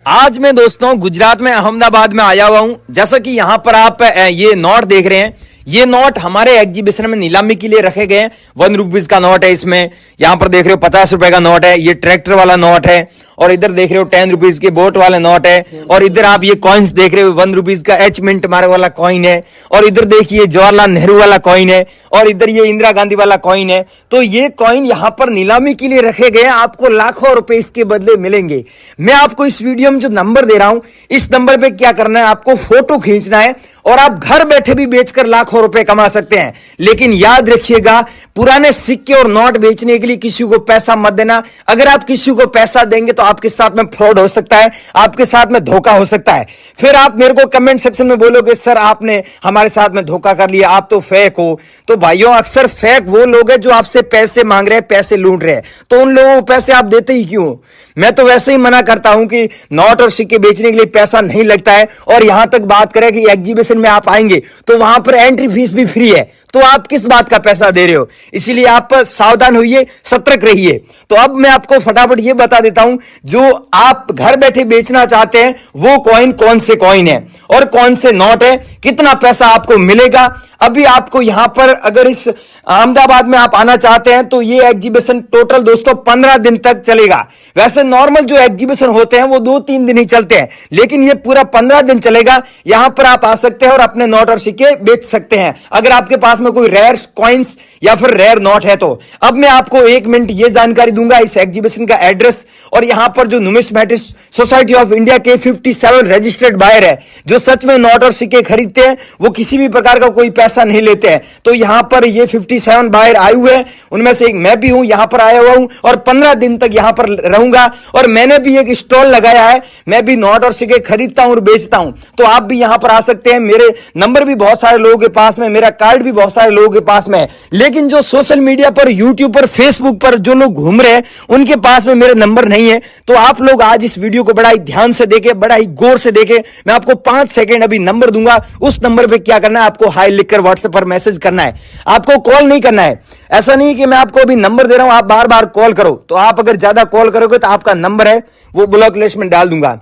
आज मैं दोस्तों गुजरात में अहमदाबाद में आया हुआ हूं। जैसा कि यहां पर आप ये नोट देख रहे हैं, ये नोट हमारे एग्जीबिशन में नीलामी के लिए रखे गए हैं। 1 रुपीज का नोट है। इसमें यहां पर देख रहे हो 50 रुपए का नोट है, ये ट्रैक्टर वाला नोट है। और इधर देख रहे हो 10 रुपीज के बोट वाले नोट है। और इधर आप ये कॉइन्स देख रहे हो 1 रुपीज का एच मिंट मार्क वाला कॉइन है। और इधर देखिए जवाहरलाल नेहरू वाला कॉइन है। और इधर ये इंदिरा गांधी वाला कॉइन है। तो ये कॉइन यहां पर नीलामी के लिए रखे गए हैं। आपको लाखों रुपए इसके बदले मिलेंगे। मैं आपको इस वीडियो में जो नंबर दे रहा हूं, इस नंबर पे क्या करना है, आपको फोटो खींचना है और आप घर बैठे भी बेचकर लाखों रुपए कमा सकते हैं। लेकिन याद रखिएगा, पुराने सिक्के और नोट बेचने के लिए किसी को पैसा मत देना। अगर आप किसी को पैसा देंगे तो आपके साथ में फ्रॉड हो सकता है, आपके साथ में धोखा हो सकता है। फिर आप मेरे को कमेंट सेक्शन में बोलोगे सर आपने हमारे साथ में धोखा कर लिया, आप तो फेक हो। तो भाइयों, अक्सर फेक वो लोग हैं जो आपसे पैसे मांग रहे हैं, पैसे लूट रहे हैं। तो उन लोगों को पैसे आप देते ही क्यों? मैं तो वैसे ही मना करता हूं कि नोट और सिक्के बेचने के लिए पैसा नहीं लगता है। और यहां तक बात करें कि एग्जीबिशन में आप आएंगे तो वहां पर एंट्री फीस भी फ्री है। तो आप किस बात का पैसा दे रहे हो? इसीलिए आप सावधान होइए, सतर्क रहिए। तो अब मैं आपको फटाफट ये बता देता हूं, जो आप घर बैठे बेचना चाहते हैं वो कॉइन कौन से कॉइन है और कौन से नोट है, कितना पैसा आपको मिलेगा। अभी आपको यहां पर अगर इस अहमदाबाद में आप आना चाहते हैं तो ये एग्जीबिशन टोटल दोस्तों 15 दिन तक चलेगा। वैसे नॉर्मल जो एग्जीबिशन होते हैं वो 2-3 दिन ही चलते हैं, लेकिन ये पूरा 15 दिन चलेगा। यहां पर आप आ सकते हैं और अपने नोट और सिक्के बेच सकते हैं, अगर आपके पास में कोई रेयर कॉइन्स या फिर रेयर नोट है तो। अब मैं आपको 1 मिनट ये जानकारी दूंगा इस एग्जीबिशन का एड्रेस। और यहां पर जो नुमिस्मेटिक्स सोसाइटी ऑफ इंडिया के 57 रजिस्टर्ड बायर है, जो सच में नोट और सिक्के खरीदते हैं, वो किसी भी प्रकार का कोई पैसा नहीं लेते हैं। तो यहां पर ये 57 बायर आए हुए हैं, उनमें से एक मैं भी हूं, यहां पर आया हुआ हूं और 15 दिन तक यहां पर रहूंगा। और मैंने भी एक स्टॉल लगाया है, मैं भी नोट और सिक्के खरीदता हूं और बेचता हूं। तो आप भी यहां पर आ सकते हैं। मेरे नंबर भी बहुत सारे लोगों के पास में, मेरा कार्ड भी बहुत सारे लोगों के पास में है। लेकिन जो सोशल मीडिया पर, यूट्यूब पर, फेसबुक पर जो लोग घूम रहे हैं उनके पास में मेरे नंबर नहीं है। तो आप लोग आज इस वीडियो को बड़ा ही ध्यान से देखें, बड़ा ही गौर से देखें। मैं आपको 5 सेकंड अभी नंबर दूंगा, उस नंबर पे क्या करना है, आपको हाई लिखकर व्हाट्सएप पर मैसेज करना है। आपको कॉल नहीं करना है। ऐसा नहीं कि मैं आपको अभी नंबर दे रहा हूं आप बार बार कॉल करो। तो आप अगर ज्यादा कॉल करोगे तो आपका नंबर है वो ब्लॉक लिस्ट में डाल दूंगा।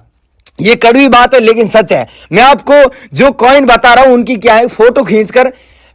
ये कड़वी बात है लेकिन सच है। मैं आपको जो कॉइन बता रहा हूं उनकी क्या है, फोटो खींचकर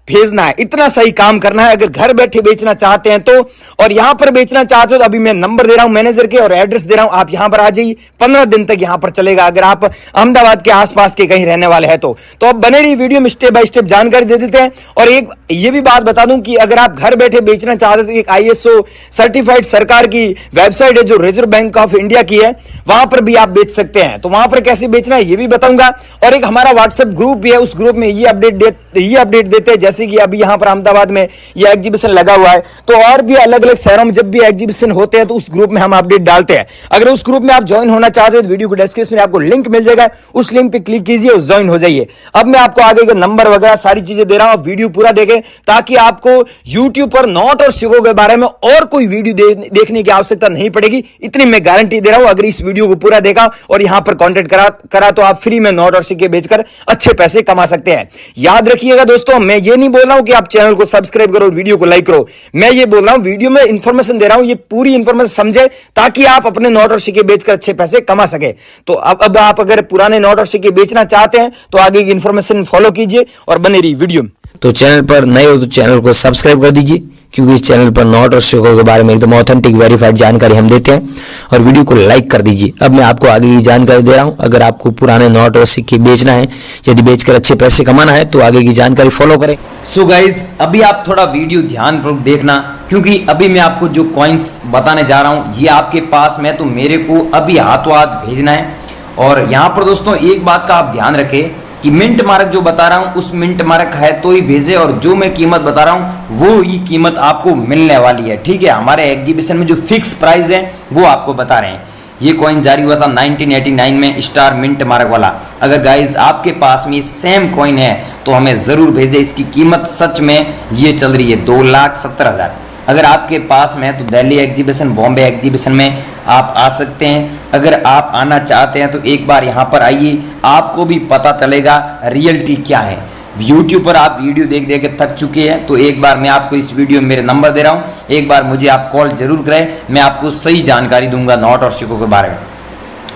भेजना है। इतना सही काम करना है अगर घर बैठे बेचना चाहते हैं तो। और यहां पर बेचना चाहते हो तो अभी मैं नंबर दे रहा हूं मैनेजर के और एड्रेस दे रहा हूं, आप यहां पर आ जाइए। 15 दिन तक यहां पर चलेगा अगर आप अहमदाबाद के आसपास के कहीं रहने वाले हैं तो। अब बने रही वीडियो में स्टेप बाय स्टेप जानकारी दे देते हैं। और एक ये भी बात बता दूं कि अगर आप घर बैठे बेचना चाहते हो तो एक ISO सर्टिफाइड सरकार की वेबसाइट है जो रिजर्व बैंक ऑफ इंडिया की है, वहां पर भी आप बेच सकते हैं। तो वहां पर कैसे बेचना है ये भी बताऊंगा। और एक हमारा व्हाट्सएप ग्रुप भी है, उस ग्रुप में ये अपडेट देते हैं। जैसे कि अभी यहां पर अहमदाबाद में ये एग्जीबिशन लगा हुआ है, तो और भी अलग अलग शहरों में जब भी एग्जीबिशन होते हैं तो उस ग्रुप में हम अपडेट डालते हैं। अगर उस ग्रुप में आप ज्वाइन होना चाहते हो तो वीडियो को डिस्क्रिप्शन में आपको लिंक मिल जाएगा, उस लिंक पे क्लिक कीजिए और ज्वाइन हो जाइए। अब मैं आपको आगे का नंबर वगैरह सारी चीजें दे रहा हूं, वीडियो पूरा देखें ताकि आपको यूट्यूब पर नोट और सिक्कों के बारे में और कोई वीडियो देखने की आवश्यकता नहीं पड़ेगी। इतनी मैं गारंटी दे रहा हूं। अगर इस वीडियो को पूरा देखा और यहां पर कॉन्टेक्ट करा तो आप फ्री में नोट और सिक्के बेचकर अच्छे पैसे कमा सकते हैं। याद रखिएगा दोस्तों, मैं ये नहीं बोल रहा हूं कि आप चैनल को सब्सक्राइब करो और वीडियो को लाइक करो। मैं ये बोल रहा हूं, वीडियो में इंफॉर्मेशन दे रहा हूं, ये पूरी इंफॉर्मेशन समझे ताकि आप अपने नोट और सिक्के बेचकर अच्छे पैसे कमा सके। तो अब आप अगर पुराने नोट और सिक्के बेचना चाहते हैं तो आगे की इंफॉर्मेशन फॉलो कीजिए और बने रही वीडियो। तो चैनल पर नए हो तो चैनल को सब्सक्राइब कर दीजिए, क्योंकि इस चैनल पर नोट और सिक्कों के बारे में एकदम ऑथेंटिक वेरीफाइड जानकारी हम देते हैं। और वीडियो को लाइक कर दीजिए। अब मैं आपको आगे की जानकारी दे रहा हूं। अगर आपको पुराने नोट और सिक्के बेचना है, यदि बेचकर अच्छे पैसे कमाना है तो आगे की जानकारी फॉलो करें। सो गाइस, अभी आप थोड़ा वीडियो ध्यानपूर्वक देखना, क्योंकि अभी मैं आपको जो कॉइन्स बताने जा रहा हूं ये आपके पास में तो मेरे को अभी हाथों हाथ भेजना है। और यहाँ पर दोस्तों एक बात का आप ध्यान रखें कि मिंट मार्क जो बता रहा हूं उस मिंट मार्क है तो ही भेजे, और जो मैं कीमत बता रहा हूं वो ही कीमत आपको मिलने वाली है। ठीक है, हमारे एग्जीबिशन में जो फिक्स प्राइस है वो आपको बता रहे हैं। ये कॉइन जारी हुआ था 1989 में, स्टार मिंट मार्क वाला। अगर गाइज आपके पास में सेम कॉइन है तो हमें जरूर भेजे। इसकी कीमत सच में ये चल रही है 2,70,000। अगर आपके पास में है तो दिल्ली एग्जीबिशन, बॉम्बे एग्जीबिशन में आप आ सकते हैं। अगर आप आना चाहते हैं तो एक बार यहाँ पर आइए, आपको भी पता चलेगा रियलिटी क्या है। यूट्यूब पर आप वीडियो देख देख के थक चुके हैं, तो एक बार मैं आपको इस वीडियो में मेरे नंबर दे रहा हूँ, एक बार मुझे आप कॉल जरूर करें, मैं आपको सही जानकारी दूंगा नोट और सिक्कों के बारे में।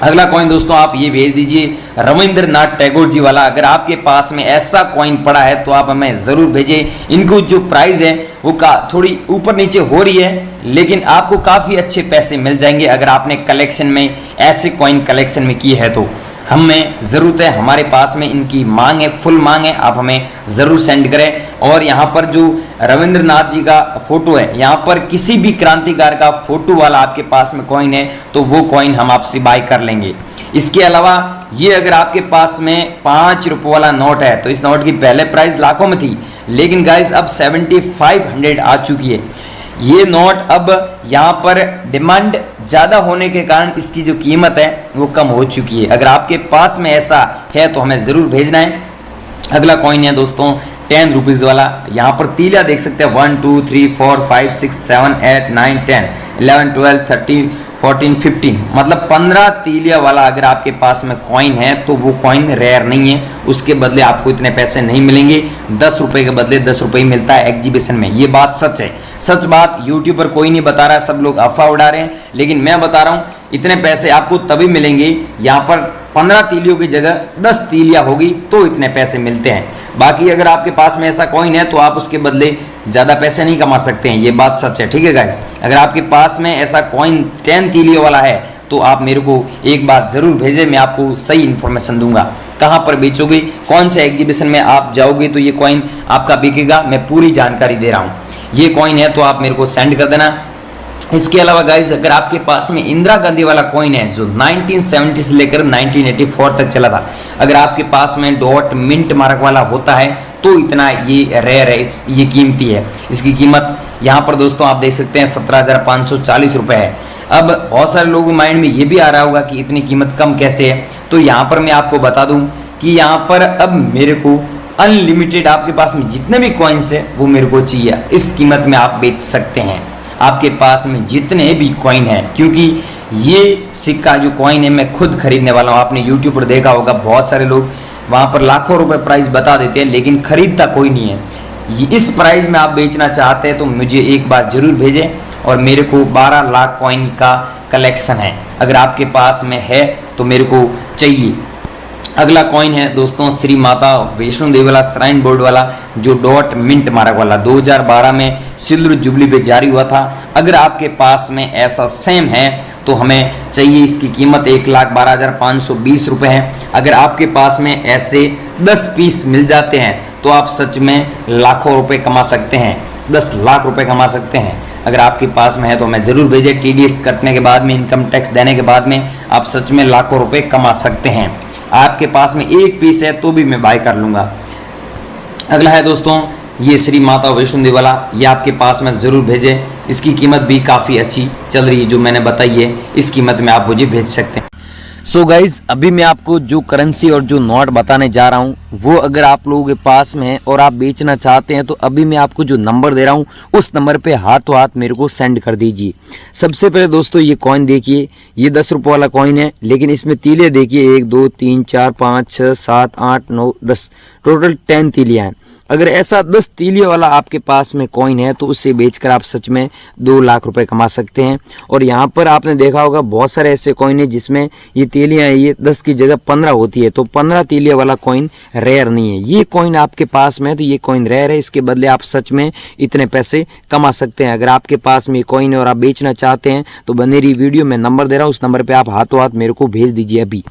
अगला कॉइन दोस्तों आप ये भेज दीजिए रविंद्रनाथ टैगोर जी वाला। अगर आपके पास में ऐसा कॉइन पड़ा है तो आप हमें ज़रूर भेजें। इनको जो प्राइस है वो थोड़ी ऊपर नीचे हो रही है, लेकिन आपको काफ़ी अच्छे पैसे मिल जाएंगे अगर आपने कलेक्शन में ऐसे कॉइन कलेक्शन में की है तो। हमें ज़रूरत है, हमारे पास में इनकी मांग है, फुल मांग है, आप हमें ज़रूर सेंड करें। और यहाँ पर जो रविंद्रनाथ जी का फोटो है, यहाँ पर किसी भी क्रांतिकार का फोटो वाला आपके पास में कॉइन है तो वो कॉइन हम आपसे बाय कर लेंगे। इसके अलावा ये अगर आपके पास में 5 रुपये वाला नोट है तो इस नोट की पहले प्राइस लाखों में थी, लेकिन गाइस अब 7500 आ चुकी है। ये नोट अब यहाँ पर डिमांड ज़्यादा होने के कारण इसकी जो कीमत है वो कम हो चुकी है। अगर आपके पास में ऐसा है तो हमें ज़रूर भेजना है। अगला कॉइन है दोस्तों 10 रुपीज़ वाला। यहाँ पर तीलियाँ देख सकते हैं 1 2 3 4 5 6 7 8 9 10 11 12 13 14 15, मतलब 15 तीलिया वाला अगर आपके पास में कॉइन है तो वो कॉइन रेयर नहीं है, उसके बदले आपको इतने पैसे नहीं मिलेंगे। 10 रुपये के बदले 10 रुपये मिलता है एग्जीबिशन में। ये बात सच है, सच बात यूट्यूब पर कोई नहीं बता रहा है, सब लोग अफवाह उड़ा रहे हैं, लेकिन मैं बता रहा हूँ इतने पैसे आपको तभी मिलेंगे यहाँ पर 15 तीलियों की जगह 10 तीलियाँ होगी तो इतने पैसे मिलते हैं। बाकी अगर आपके पास में ऐसा कॉइन है तो आप उसके बदले ज़्यादा पैसे नहीं कमा सकते हैं, ये बात सच है। ठीक है गाइस, अगर आपके पास में ऐसा कॉइन 10 तीलियों वाला है तो आप मेरे को एक बार ज़रूर भेजें, मैं आपको सही इन्फॉर्मेशन दूंगा। कहाँ पर बेचोगे, कौन से एग्जीबिशन में आप जाओगे तो ये कॉइन आपका बिकेगा, मैं पूरी जानकारी दे रहा हूँ। ये कॉइन है तो आप मेरे को सेंड कर देना। इसके अलावा गाइस अगर आपके पास में इंदिरा गांधी वाला कॉइन है जो 1970 से लेकर 1984 तक चला था, अगर आपके पास में डॉट मिंट मार्क वाला होता है तो इतना ये रेयर है, ये कीमती है। इसकी कीमत यहाँ पर दोस्तों आप देख सकते हैं 17,540 रुपये है। अब बहुत सारे लोगों के माइंड में ये भी आ रहा होगा कि इतनी कीमत कम कैसे है, तो यहाँ पर मैं आपको बता दूँ कि यहाँ पर अब मेरे को अनलिमिटेड आपके पास में जितने भी कॉइन्स है वो मेरे को चाहिए, इस कीमत में आप बेच सकते हैं आपके पास में जितने भी कॉइन है, क्योंकि ये सिक्का जो कॉइन है मैं खुद खरीदने वाला हूँ। आपने यूट्यूब पर देखा होगा बहुत सारे लोग वहाँ पर लाखों रुपए प्राइस बता देते हैं लेकिन खरीदता कोई नहीं है। इस प्राइस में आप बेचना चाहते हैं तो मुझे एक बार जरूर भेजें। और मेरे को 12 लाख कॉइन का कलेक्शन है, अगर आपके पास में है तो मेरे को चाहिए। अगला कॉइन है दोस्तों श्री माता वैष्णो देवी वाला श्राइन बोर्ड वाला जो डॉट मिंट मार्क वाला 2012 में सिल्वर जुबली पे जारी हुआ था। अगर आपके पास में ऐसा सेम है तो हमें चाहिए। इसकी कीमत 1,12,520 रुपये है। अगर आपके पास में ऐसे 10 पीस मिल जाते हैं तो आप सच में लाखों रुपए कमा सकते हैं, 10 लाख रुपए कमा सकते हैं। अगर आपके पास में है तो हमें ज़रूर भेजें। TDS कटने के बाद में, इनकम टैक्स देने के बाद में आप सच में लाखों रुपए कमा सकते हैं। आपके पास में एक पीस है तो भी मैं बाय कर लूँगा। अगला है दोस्तों ये श्री माता वैष्णो देवी वाला, ये आपके पास में ज़रूर भेजें। इसकी कीमत भी काफ़ी अच्छी चल रही है, जो मैंने बताई है इस कीमत में आप मुझे भेज सकते हैं। सो गाइज अभी मैं आपको जो करेंसी और जो नोट बताने जा रहा हूँ वो अगर आप लोगों के पास में है और आप बेचना चाहते हैं तो अभी मैं आपको जो नंबर दे रहा हूँ उस नंबर पे हाथों हाथ मेरे को सेंड कर दीजिए। सबसे पहले दोस्तों ये कॉइन देखिए, ये 10 रुपये वाला कॉइन है, लेकिन इसमें तीले देखिए 1 2 3 4 5 6 7 8 9 10, टोटल 10 तीलियाँ हैं। अगर ऐसा 10 तीलियों वाला आपके पास में कॉइन है तो उससे बेचकर आप सच में 2 लाख रुपए कमा सकते हैं। और यहाँ पर आपने देखा होगा बहुत सारे ऐसे कॉइन है जिसमें ये तीलियाँ ये 10 की जगह 15 होती है, तो 15 तीलियों वाला कॉइन रेयर नहीं है। ये कॉइन आपके पास में है तो ये कॉइन रेयर है, इसके बदले आप सच में इतने पैसे कमा सकते हैं। अगर आपके पास में कॉइन है और आप बेचना चाहते हैं तो बने रही वीडियो में नंबर दे रहा हूँ, उस नंबर पर आप हाथों हाथ मेरे को भेज दीजिए अभी।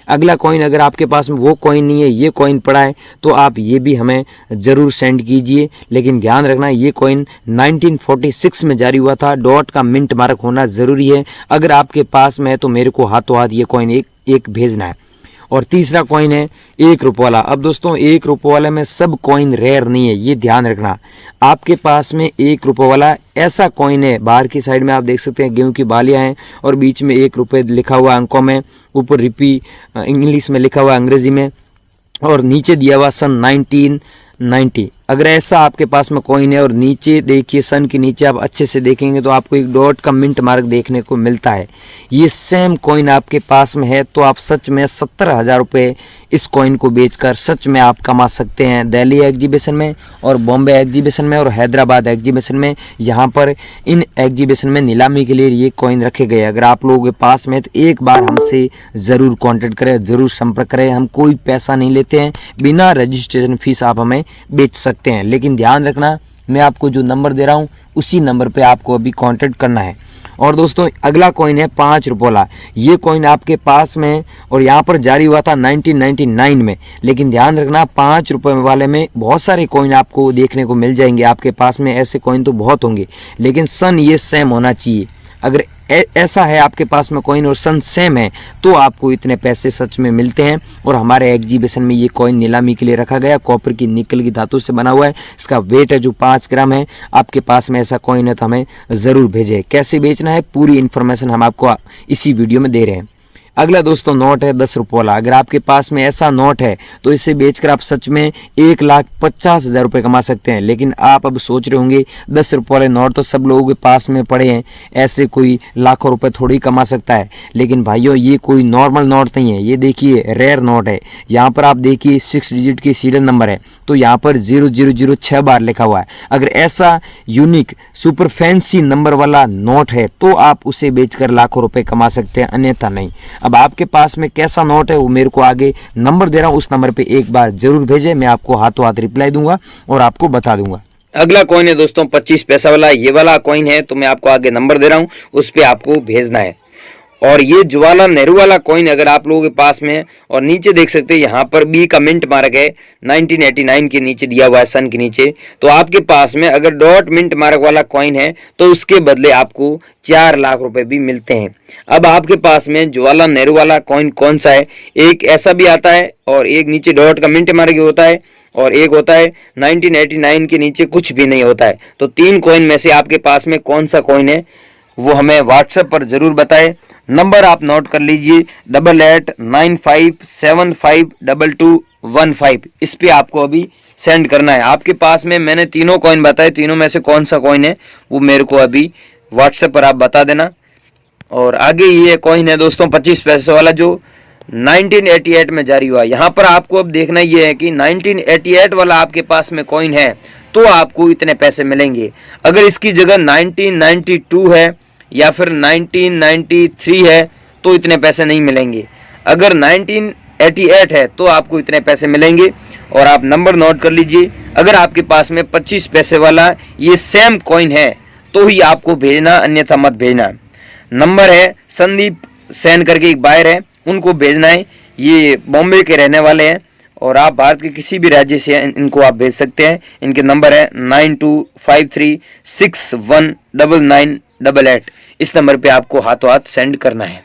अगला कॉइन अगर आपके पास में वो कॉइन नहीं है, ये कॉइन पड़ा है तो आप ये भी हमें ज़रूर सेंड कीजिए। लेकिन ध्यान रखना ये कॉइन 1946 में जारी हुआ था, डॉट का मिंट मार्क होना ज़रूरी है। अगर आपके पास में है तो मेरे को हाथों हाथ ये कॉइन एक भेजना है। और तीसरा कॉइन है 1 रुपये वाला। अब दोस्तों 1 रुपये वाले में सब कॉइन रेयर नहीं है, ये ध्यान रखना। आपके पास में 1 रुपये वाला ऐसा कॉइन है, बाहर की साइड में आप देख सकते हैं गेहूं की बालियां हैं और बीच में 1 रुपये लिखा हुआ अंकों में, ऊपर रिपी इंग्लिश में लिखा हुआ अंग्रेजी में और नीचे दिया हुआ सन 1990। अगर ऐसा आपके पास में कॉइन है और नीचे देखिए सन के नीचे आप अच्छे से देखेंगे तो आपको एक डॉट का मिंट मार्क देखने को मिलता है। ये सेम कॉइन आपके पास में है तो आप सच में 70,000 रुपये इस कॉइन को बेचकर सच में आप कमा सकते हैं। दिल्ली एग्जीबिशन में और बॉम्बे एग्जीबिशन में और हैदराबाद एग्जीबिशन में, यहाँ पर इन एग्जीबिशन में नीलामी के लिए ये कॉइन रखे गए। अगर आप लोगों के पास में तो एक बार हमसे ज़रूर कांटेक्ट करें, ज़रूर संपर्क करें। हम कोई पैसा नहीं लेते हैं, बिना रजिस्ट्रेशन फीस आप हमें बेच सकते हैं। लेकिन ध्यान रखना, मैं आपको जो नंबर दे रहा हूँ उसी नंबर पर आपको अभी कॉन्टेक्ट करना है। और दोस्तों अगला कॉइन है 5 रुपये वाला। ये कॉइन आपके पास में और यहाँ पर जारी हुआ था 1999 में। लेकिन ध्यान रखना 5 रुपये वाले में बहुत सारे कॉइन आपको देखने को मिल जाएंगे। आपके पास में ऐसे कॉइन तो बहुत होंगे, लेकिन सन ये सेम होना चाहिए। अगर ऐसा है आपके पास में कॉइन और सन सेम है तो आपको इतने पैसे सच में मिलते हैं। और हमारे एग्जीबिशन में ये कॉइन नीलामी के लिए रखा गया। कॉपर की निकल की धातु से बना हुआ है। इसका वेट है जो 5 ग्राम है। आपके पास में ऐसा कॉइन है तो हमें ज़रूर भेजें। कैसे बेचना है पूरी इन्फॉर्मेशन हम आपको इसी वीडियो में दे रहे हैं। अगला दोस्तों नोट है 10 रुपये वाला। अगर आपके पास में ऐसा नोट है तो इसे बेचकर आप सच में 1,50,000 रुपये कमा सकते हैं। लेकिन आप अब सोच रहे होंगे 10 रुपये वाले नोट तो सब लोगों के पास में पड़े हैं, ऐसे कोई लाखों रुपए थोड़ी कमा सकता है। लेकिन भाइयों ये कोई नॉर्मल नोट नहीं है, ये देखिए रेयर नोट है। यहाँ पर आप देखिए 6 डिजिट की सीरियल नंबर है तो यहाँ पर 0000 6 बार लिखा हुआ है। अगर ऐसा यूनिक सुपर फैंसी नंबर वाला नोट है तो आप उसे बेचकर लाखों रुपए कमा सकते हैं, अन्यथा नहीं। अब आपके पास में कैसा नोट है वो मेरे को आगे नंबर दे रहा हूँ, उस नंबर पे एक बार जरूर भेजें। मैं आपको हाथों हाथ रिप्लाई दूंगा और आपको बता दूंगा। अगला कॉइन है दोस्तों 25 पैसा वाला। ये वाला कॉइन है तो मैं आपको आगे नंबर दे रहा हूँ, उस पर आपको भेजना है। और ये जवाहरलाल नेहरू वाला कॉइन अगर आप लोगों के पास में है और नीचे देख सकते हैं यहाँ पर बी का मिंट मार्क है 1989 के नीचे दिया हुआ है, सन के नीचे। तो आपके पास में अगर डॉट मिंट मार्क वाला कॉइन है तो उसके बदले आपको 4 लाख रुपए भी मिलते हैं। अब आपके पास में जवाहरलाल नेहरू वाला कॉइन कौन सा है? एक ऐसा भी आता है और एक नीचे डॉट का मिंट मार्क होता है और एक होता है 1989 के नीचे कुछ भी नहीं होता है। तो 3 कॉइन में से आपके पास में कौन सा कॉइन है वो हमें व्हाट्सएप पर जरूर बताएं। नंबर आप नोट कर लीजिए 8895752215। इस पे आपको अभी सेंड करना है। आपके पास में मैंने तीनों कॉइन बताए, तीनों में से कौन सा कॉइन है वो मेरे को अभी व्हाट्सएप पर आप बता देना। और आगे ये कॉइन है दोस्तों 25 पैसे वाला जो 1988 में जारी हुआ। यहाँ पर आपको अब देखना ये है कि 1988 वाला आपके पास में कॉइन है तो आपको इतने पैसे मिलेंगे। अगर इसकी जगह 1992 है या फिर 1993 है तो इतने पैसे नहीं मिलेंगे। अगर 1988 है तो आपको इतने पैसे मिलेंगे। और आप नंबर नोट कर लीजिए, अगर आपके पास में 25 पैसे वाला ये सेम कॉइन है तो ही आपको भेजना, अन्यथा मत भेजना। नंबर है संदीप सेन करके एक बायर है, उनको भेजना है। ये बॉम्बे के रहने वाले हैं और आप भारत के किसी भी राज्य से इनको आप भेज सकते हैं। इनके नंबर है 9253619988। इस नंबर पे आपको हाथों हाथ सेंड करना है।